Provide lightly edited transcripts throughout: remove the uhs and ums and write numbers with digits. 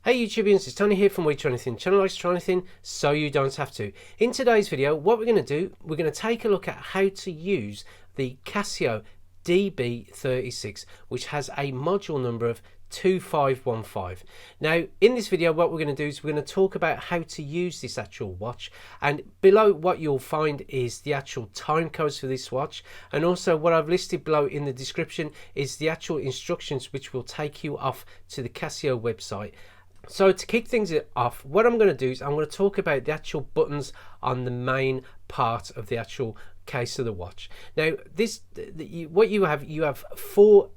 Hey YouTubians, it's Tony here from We Try Anything. Channel likes try anything so you don't have to. In today's video, what we're going to do, we're going to take a look at how to use the CASIO DB-36, which has a module number of 2515. Now in this video what we're going to do is we're going to talk about how to use this actual watch, and below what you'll find is the actual time codes for this watch, and also what I've listed below in the description is the actual instructions which will take you off to the Casio website. So to kick things off, what I'm going to do is I'm going to talk about the actual buttons on the main part of the actual case of the watch. Now what you have four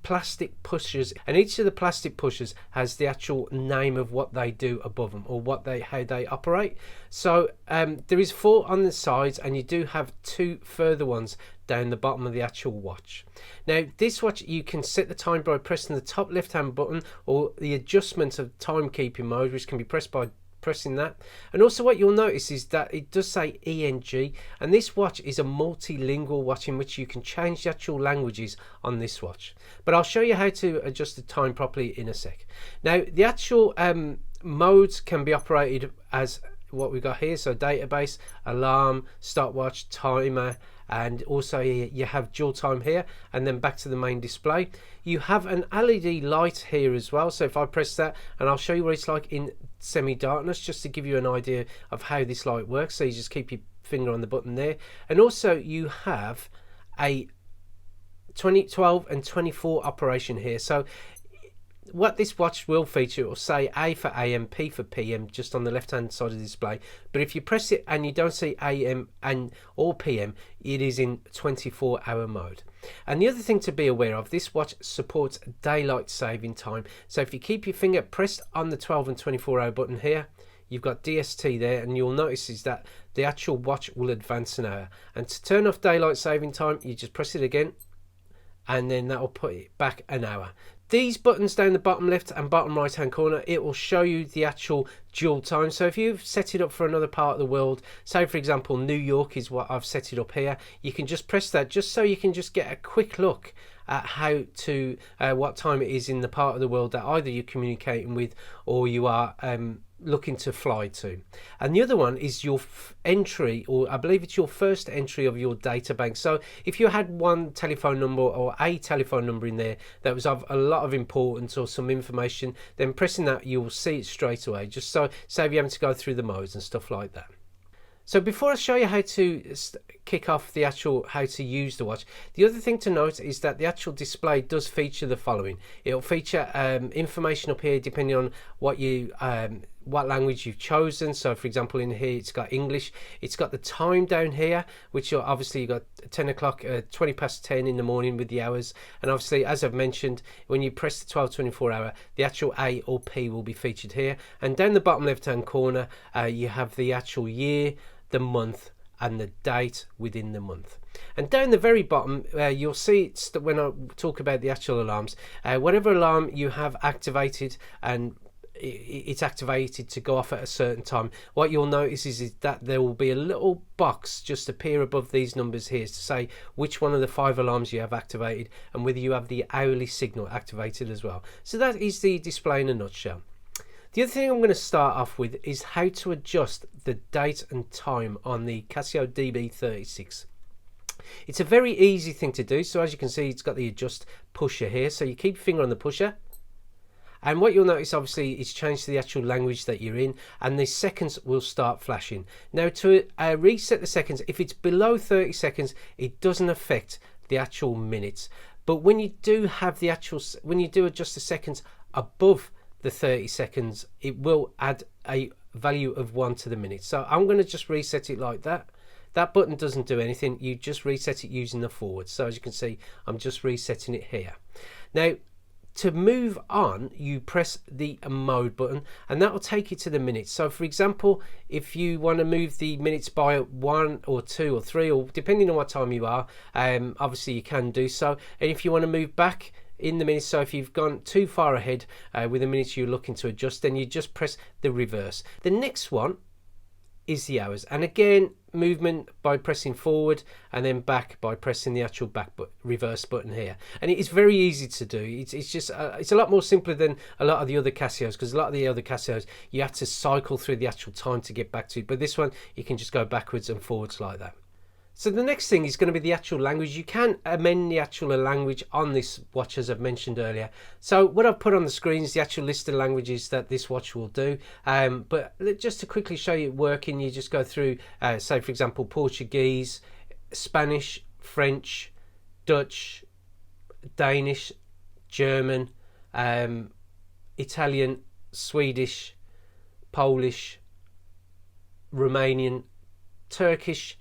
plastic pushers, and each of the plastic pushers has the actual name of what they do above them, or how they operate. So there is four on the sides, and you do have two further ones down the bottom of the actual watch. Now this watch, you can set the time by pressing the top left hand button, or the adjustment of timekeeping mode, which can be pressed by pressing that. And also what you'll notice is that it does say ENG, and this watch is a multilingual watch in which you can change the actual languages on this watch, but I'll show you how to adjust the time properly in a sec. Now the actual modes can be operated as what we've got here, so database, alarm, stopwatch, timer, and also you have dual time here, and then back to the main display. You have an LED light here as well, so if I press that, and I'll show you what it's like in semi-darkness just to give you an idea of how this light works. So you just keep your finger on the button there, and also you have a 12 and 24 operation here. So what this watch will feature, it will say A for AM, P for PM just on the left hand side of the display, but if you press it and you don't see AM and or PM, it is in 24-hour mode. And the other thing to be aware of, this watch supports daylight saving time, so if you keep your finger pressed on the 12 and 24-hour button here, you've got DST there, and you'll notice is that the actual watch will advance an hour. And to turn off daylight saving time, you just press it again, and then that will put it back an hour. These buttons down the bottom left and bottom right hand corner, it will show you the actual dual time. So if you've set it up for another part of the world, say for example New York is what I've set it up here, you can just press that just so you can just get a quick look at how to what time it is in the part of the world that either you're communicating with or you are looking to fly to. And the other one is your entry, or I believe it's your first entry of your data bank. So if you had one telephone number or a telephone number in there that was of a lot of importance or some information, then pressing that you will see it straight away, just so save you having to go through the modes and stuff like that. So before I show you how to kick off the actual how to use the watch, the other thing to note is that the actual display does feature the following. It'll feature information up here depending on what language you've chosen. So for example in here it's got English, it's got the time down here, which obviously you got 10 o'clock 20 past 10 in the morning with the hours, and obviously as I've mentioned, when you press the 12-24 hour, the actual A or P will be featured here. And down the bottom left hand corner you have the actual year, the month, and the date within the month. And down the very bottom you'll see it's when I talk about the actual alarms, whatever alarm you have activated and it's activated to go off at a certain time, what you'll notice is that there will be a little box just appear above these numbers here to say which one of the 5 alarms you have activated and whether you have the hourly signal activated as well. So that is the display in a nutshell. The other thing I'm going to start off with is how to adjust the date and time on the CASIO DB-36. It's a very easy thing to do. So as you can see, it's got the adjust pusher here, so you keep your finger on the pusher, and what you'll notice obviously is changed to the actual language that you're in, and the seconds will start flashing. Now to reset the seconds, if it's below 30 seconds it doesn't affect the actual minutes, but when you do have the actual, when you do adjust the seconds above the 30 seconds, it will add a value of 1 to the minute. So I'm going to just reset it like that. That button doesn't do anything, you just reset it using the forward. So as you can see, I'm just resetting it here. Now to move on, you press the mode button, and that will take you to the minutes. So for example, if you want to move the minutes by 1 or 2 or 3, or depending on what time you are, obviously you can do so. And if you want to move back in the minutes, so if you've gone too far ahead with the minutes you're looking to adjust, then you just press the reverse. The next one is the hours. And again, movement by pressing forward, and then back by pressing the actual reverse button here. And it is very easy to do. It's just it's a lot more simpler than a lot of the other Casios, because a lot of the other Casios you have to cycle through the actual time to get back to it, but this one you can just go backwards and forwards like that. So the next thing is going to be the actual language. You can amend the actual language on this watch, as I've mentioned earlier. So what I've put on the screen is the actual list of languages that this watch will do. But just to quickly show you it working, you just go through, say for example, Portuguese, Spanish, French, Dutch, Danish, German, Italian, Swedish, Polish, Romanian, Turkish,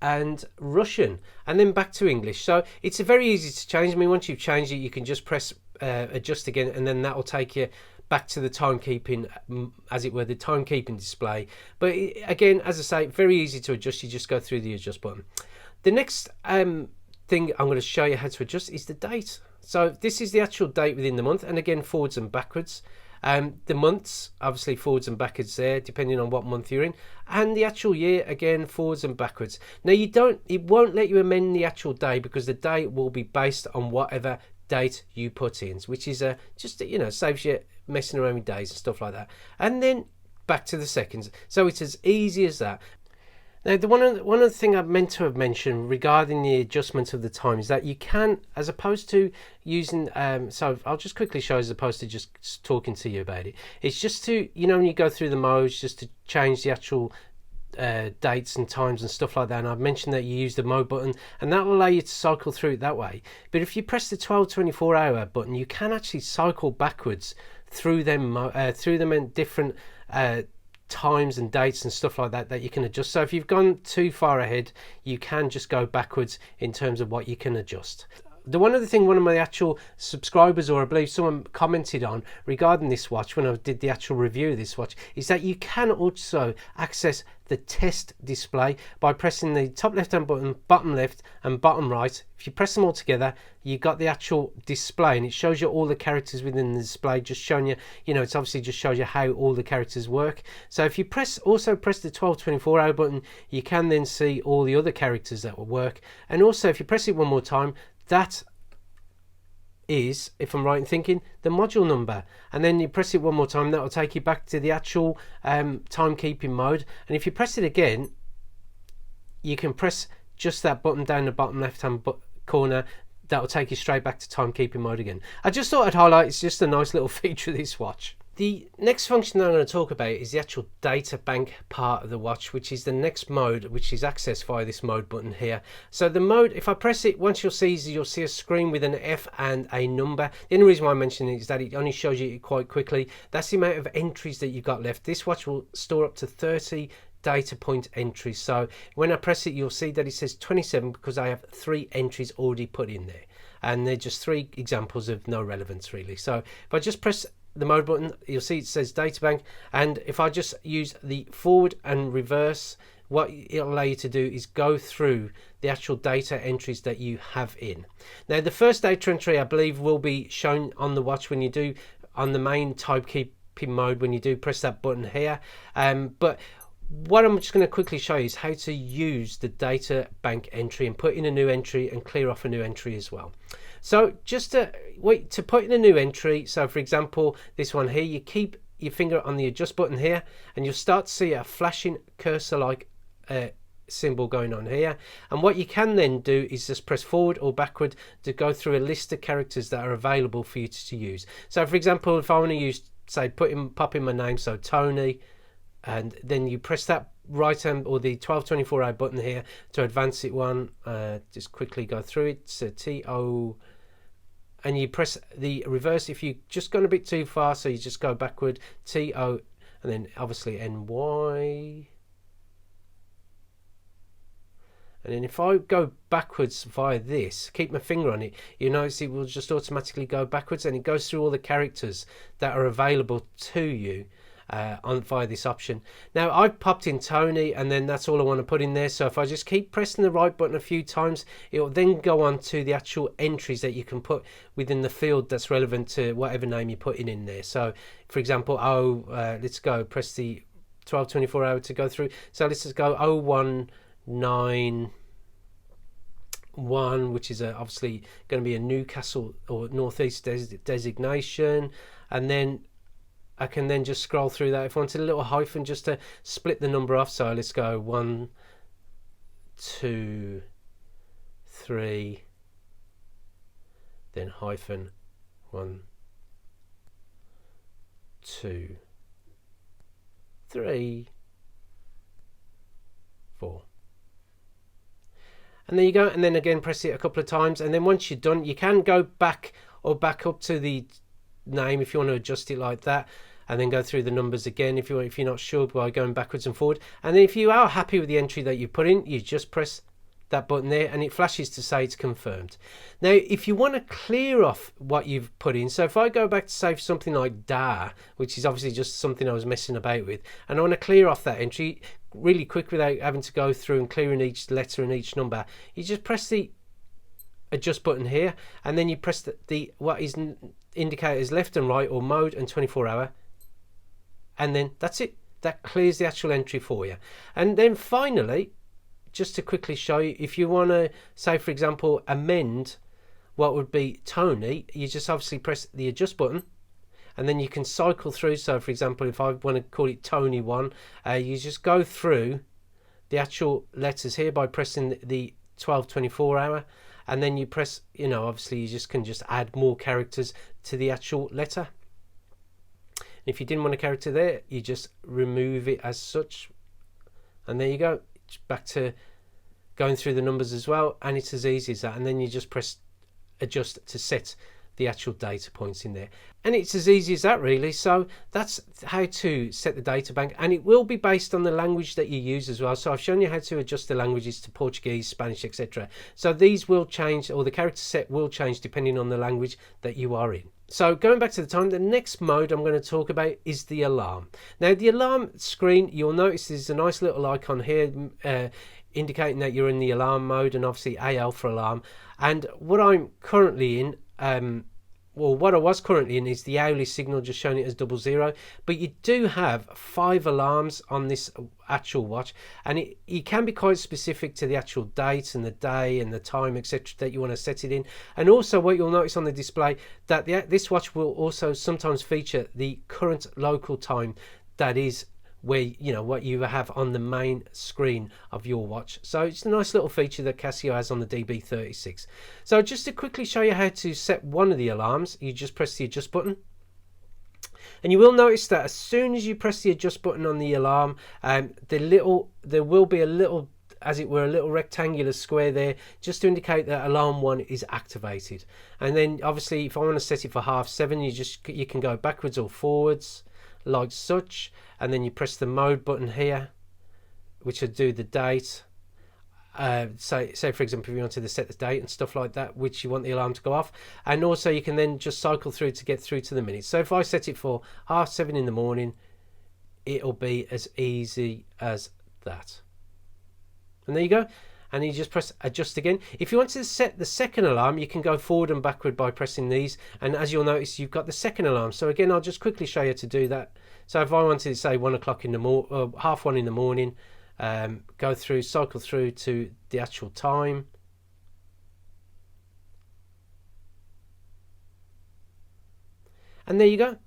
and Russian, and then back to English. So it's very easy to change. I mean, once you've changed it, you can just press adjust again, and then that will take you back to the timekeeping, as it were, the timekeeping display. But again, as I say, very easy to adjust. You just go through the adjust button. The next thing I'm going to show you how to adjust is the date. So this is the actual date within the month, and again, forwards and backwards. The months, obviously forwards and backwards there, depending on what month you're in, and the actual year, again, forwards and backwards. Now it won't let you amend the actual day, because the day will be based on whatever date you put in, which is just, you know, saves you messing around with days and stuff like that. And then back to the seconds. So it's as easy as that. Now, one of the things I meant to have mentioned regarding the adjustment of the time is that you can, as opposed to using, so I'll just quickly show, as opposed to just talking to you about it, it's just to, you know, when you go through the modes, just to change the actual dates and times and stuff like that. And I've mentioned that you use the mode button, and that will allow you to cycle through it that way. But if you press the 12-24 hour button, you can actually cycle backwards through them in different times and dates and stuff like that you can adjust. So if you've gone too far ahead, you can just go backwards in terms of what you can adjust. One other thing one of my actual subscribers, or I believe someone commented on regarding this watch when I did the actual review of this watch, is that you can also access the test display by pressing the top left hand button, bottom left and bottom right. If you press them all together, you got the actual display, and it shows you all the characters within the display, just showing you, you know, it's obviously just shows you how all the characters work. So if you also press the 12-24 hour button, you can then see all the other characters that will work. And also if you press it one more time, that is, if I'm right in thinking, the module number, and then you press it one more time, that will take you back to the actual timekeeping mode. And if you press it again, you can press just that button down the bottom left hand corner, that will take you straight back to timekeeping mode again. I just thought I'd highlight, it's just a nice little feature of this watch. The next function that I'm going to talk about is the actual data bank part of the watch, which is the next mode, which is accessed via this mode button here. So the mode, if I press it, once you'll see a screen with an F and a number. The only reason why I'm mentioning it is that it only shows you quite quickly. That's the amount of entries that you've got left. This watch will store up to 30 data point entries. So when I press it, you'll see that it says 27 because I have 3 entries already put in there, and they're just 3 examples of no relevance really. So if I just press the mode button, you'll see it says data bank, and if I just use the forward and reverse, what it'll allow you to do is go through the actual data entries that you have in. Now the first data entry I believe will be shown on the watch when you do on the main timekeeping mode, when you do press that button here, but what I'm just going to quickly show you is how to use the data bank entry and put in a new entry and clear off a new entry as well. So just to put in a new entry, so for example this one here, you keep your finger on the adjust button here, and you'll start to see a flashing cursor like symbol going on here. And what you can then do is just press forward or backward to go through a list of characters that are available for you to use. So for example, if I want to use, say, pop in my name, so Tony, and then you press that right hand or the 12-24 hour button here to advance it one, just quickly go through it. So T-O, and you press the reverse if you've just gone a bit too far, so you just go backward, T-O, and then obviously N-Y. And then if I go backwards via this, keep my finger on it, you notice it will just automatically go backwards, and it goes through all the characters that are available to you via this option. Now I've popped in Tony, and then that's all I want to put in there. So if I just keep pressing the right button a few times, it will then go on to the actual entries that you can put within the field that's relevant to whatever name you're putting in there. So for example, let's go press the 12-24 hour to go through. So let's just go 0191, which is obviously going to be a Newcastle or Northeast designation, and then I can then just scroll through that. If I wanted a little hyphen just to split the number off, so let's go 1, 2, 3, then hyphen 1, 2, 3, 4. And there you go, and then again press it a couple of times, and then once you're done you can go back or back up to the name if you want to adjust it like that, and then go through the numbers again if you're not sure by going backwards and forward. And then if you are happy with the entry that you put in, you just press that button there and it flashes to say it's confirmed. Now if you want to clear off what you've put in, so if I go back to say something like DA, which is obviously just something I was messing about with, and I want to clear off that entry really quick without having to go through and clearing each letter and each number, you just press the adjust button here, and then you press the what is indicated as left and right, or mode and 24 hour, and then that's it. That clears the actual entry for you. And then finally, just to quickly show you, if you want to say for example amend what would be Tony, you just obviously press the adjust button, and then you can cycle through. So for example, if I want to call it Tony 1, you just go through the actual letters here by pressing the 12-24 hour, and then you press, obviously you can just add more characters to the actual letter. If you didn't want a character there, you just remove it as such, and there you go. It's back to going through the numbers as well, and it's as easy as that. And then you just press adjust to set the actual data points in there, and it's as easy as that really. So that's how to set the data bank, and it will be based on the language that you use as well. So I've shown you how to adjust the languages to Portuguese, Spanish, etc. So these will change, or the character set will change depending on the language that you are in. So going back to the time, the next mode I'm going to talk about is the alarm. Now the alarm screen, you'll notice there's a nice little icon here indicating that you're in the alarm mode, and obviously AL for alarm. And what I'm currently in, what I was currently in, is the hourly signal, just showing it as 00. But you do have 5 alarms on this actual watch, and it can be quite specific to the actual date and the day and the time, etc., that you want to set it in. And also what you'll notice on the display, that this watch will also sometimes feature the current local time, that is where what you have on the main screen of your watch. So it's a nice little feature that Casio has on the DB-36. So just to quickly show you how to set one of the alarms, you just press the adjust button, and you will notice that as soon as you press the adjust button on the alarm, there will be a little, as it were, a little rectangular square there, just to indicate that alarm 1 is activated. And then obviously if I want to set it for 7:30, you can go backwards or forwards like such, and then you press the mode button here, which will do the date. Say for example, if you wanted to set the date and stuff like that, which you want the alarm to go off. And also you can then just cycle through to get through to the minutes. So if I set it for 7:30 in the morning, it'll be as easy as that. And there you go. And you just press adjust again. If you want to set the second alarm, you can go forward and backward by pressing these, and as you'll notice, you've got the second alarm. So again, I'll just quickly show you to do that. So if I wanted to say 1 o'clock in the morning, 1:30 in the morning, go through, cycle through to the actual time, and there you go.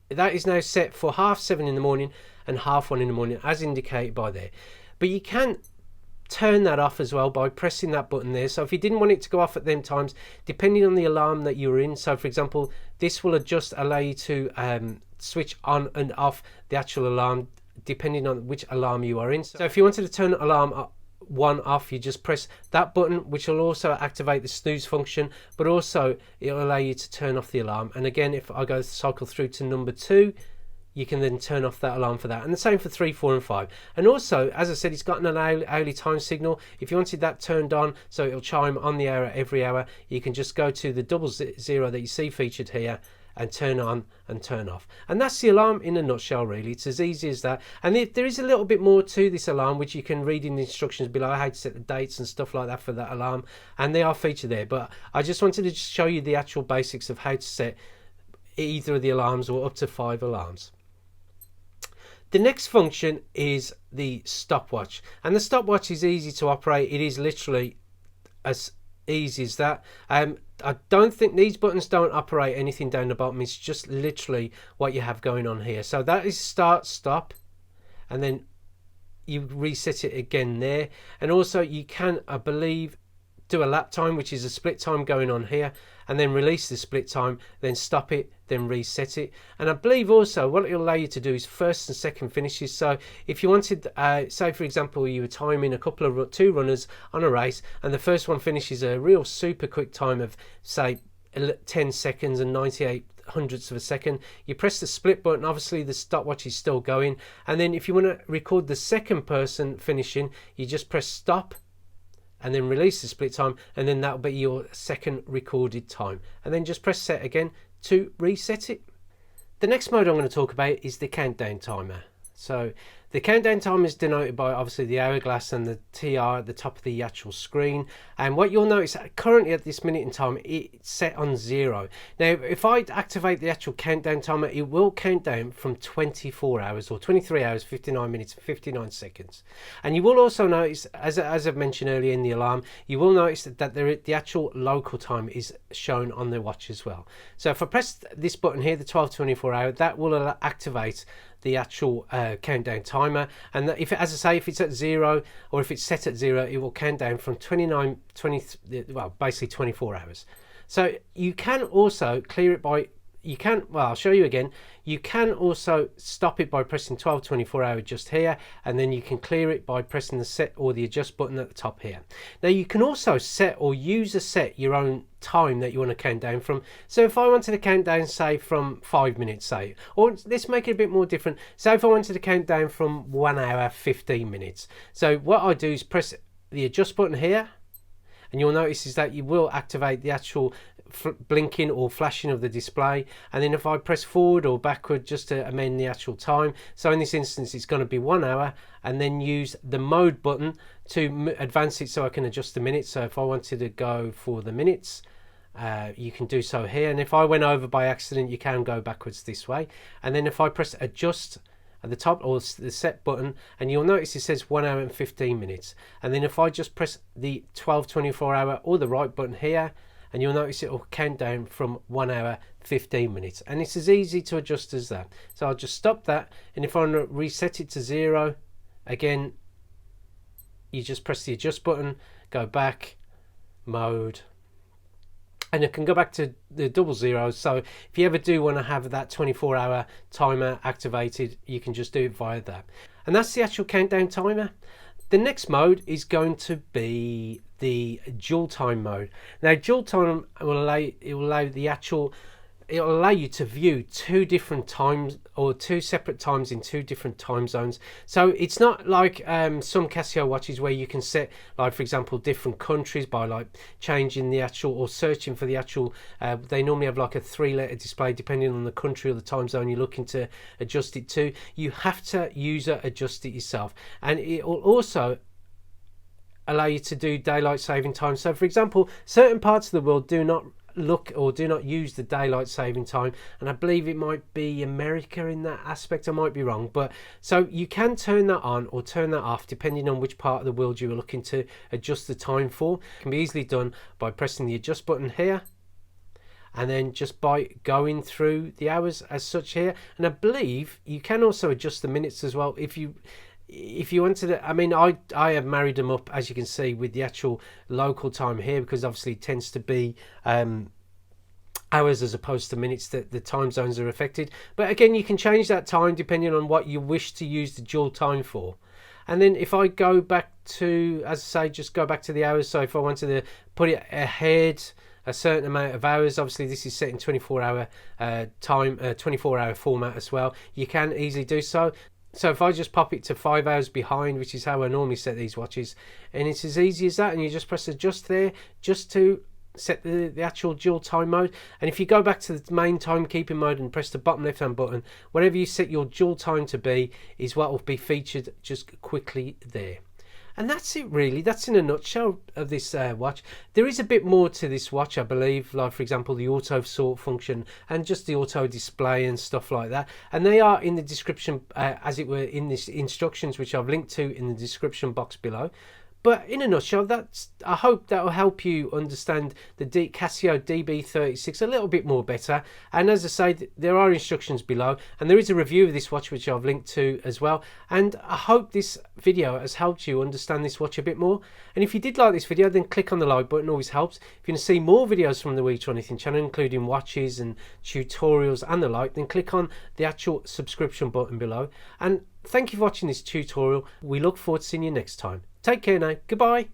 That is now set for 7:30 in the morning and 1:30 in the morning, as indicated by there. But you can turn that off as well by pressing that button there. So if you didn't want it to go off at them times, depending on the alarm that you're in, so for example, this will allow you to switch on and off the actual alarm depending on which alarm you are in. So if you wanted to turn alarm 1 off, you just press that button, which will also activate the snooze function, but also it'll allow you to turn off the alarm. And again, if I go cycle through to number 2, you can then turn off that alarm for that, and the same for 3, 4 and 5. And also, as I said, it's got an hourly time signal. If you wanted that turned on so it'll chime on the hour every hour, you can just go to the 00 that you see featured here and turn on and turn off. And that's the alarm in a nutshell, really. It's as easy as that. And there is a little bit more to this alarm, which you can read in the instructions below, how to set the dates and stuff like that for that alarm, and they are featured there. But I just wanted to just show you the actual basics of how to set either of the alarms, or up to 5 alarms. The next function is the stopwatch, and the stopwatch is easy to operate. It is literally as easy as that. I don't think these buttons don't operate anything down the bottom. It's just literally what you have going on here. So that is start, stop, and then you reset it again there. And also you can, I believe, do a lap time, which is a split time going on here, and then release the split time, then stop it, then reset it. And I believe also what it'll allow you to do is first and second finishes. So if you wanted, say for example, you were timing a couple of two runners on a race, and the first one finishes a real super quick time of say 10 seconds and 98 hundredths of a second, you press the split button. Obviously the stopwatch is still going, and then if you want to record the second person finishing, you just press stop and then release the split time, and then that'll be your second recorded time, and then just press set again to reset it. The next mode I'm going to talk about is the countdown timer. So the countdown timer is denoted by obviously the hourglass and the TR at the top of the actual screen, and what you'll notice currently at this minute in time, it's set on 0. Now if I activate the actual countdown timer, it will count down from 24 hours or 23 hours 59 minutes and 59 seconds. And you will also notice, as I've mentioned earlier in the alarm, you will notice that the actual local time is shown on the watch as well. So if I press this button here, the 12:24 hour, that will activate the actual countdown timer, and if it, as I say, if it's at 0 or if it's set at 0, it will count down from basically 24 hours. So you can also clear it by, I'll show you again. You can also stop it by pressing 12:24 hour just here, and then you can clear it by pressing the set or the adjust button at the top here. Now you can also set or set your own time that you want to count down from. So if I wanted to count down say from 5 minutes, say, or let's make it a bit more different. So if I wanted to count down from 1 hour 15 minutes. So what I do is press the adjust button here, and you'll notice is that you will activate the actual blinking or flashing of the display, and then if I press forward or backward just to amend the actual time, so in this instance it's going to be 1 hour, and then use the mode button to advance it so I can adjust the minutes. So if I wanted to go for the minutes, you can do so here, and if I went over by accident, you can go backwards this way. And then if I press adjust at the top or the set button, and you'll notice it says 1 hour and 15 minutes, and then if I just press the 12:24 hour or the right button here, and you'll notice it will count down from 1 hour 15 minutes, and it's as easy to adjust as that. So I'll just stop that, and if I want to reset it to 0 again, you just press the adjust button, go back, mode, and it can go back to the 00. So if you ever do want to have that 24-hour timer activated, you can just do it via that. And that's the actual countdown timer. The next mode is going to be the dual time mode. Now dual time will allow you to view two different times or two separate times in two different time zones. So it's not like some Casio watches where you can set, like for example, different countries by like changing the actual or searching for the actual they normally have like a 3-letter display depending on the country or the time zone you're looking to adjust it to. You have to user adjust it yourself, and it will also allow you to do daylight saving time. So for example, certain parts of the world do not look or do not use the daylight saving time, and I believe it might be America in that aspect. I might be wrong, but so you can turn that on or turn that off depending on which part of the world you are looking to adjust the time for. It can be easily done by pressing the adjust button here, and then just by going through the hours as such here. And I believe you can also adjust the minutes as well if you wanted to. I mean, I have married them up, as you can see, with the actual local time here, because obviously it tends to be hours as opposed to minutes that the time zones are affected. But again, you can change that time depending on what you wish to use the dual time for. And then if I go back to, as I say, just go back to the hours. So if I wanted to put it ahead a certain amount of hours, obviously this is set in 24-hour time, 24-hour format as well, you can easily do so. So if I just pop it to 5 hours behind, which is how I normally set these watches, and it's as easy as that, and you just press adjust there just to set the actual dual time mode. And if you go back to the main timekeeping mode and press the bottom left hand button, whatever you set your dual time to be is what will be featured just quickly there. And that's it really. That's in a nutshell of this watch. There is a bit more to this watch, I believe, like for example the auto sort function and just the auto display and stuff like that, and they are in the description as it were in this instructions, which I've linked to in the description box below. But in a nutshell, I hope that will help you understand the CASIO DB-36 a little bit more better. And as I say, there are instructions below, and there is a review of this watch which I've linked to as well. And I hope this video has helped you understand this watch a bit more. And if you did like this video, then click on the like button, always helps. If you want to see more videos from the We Try Anything channel, including watches and tutorials and the like, then click on the actual subscription button below. And thank you for watching this tutorial. We look forward to seeing you next time. Take care now. Goodbye.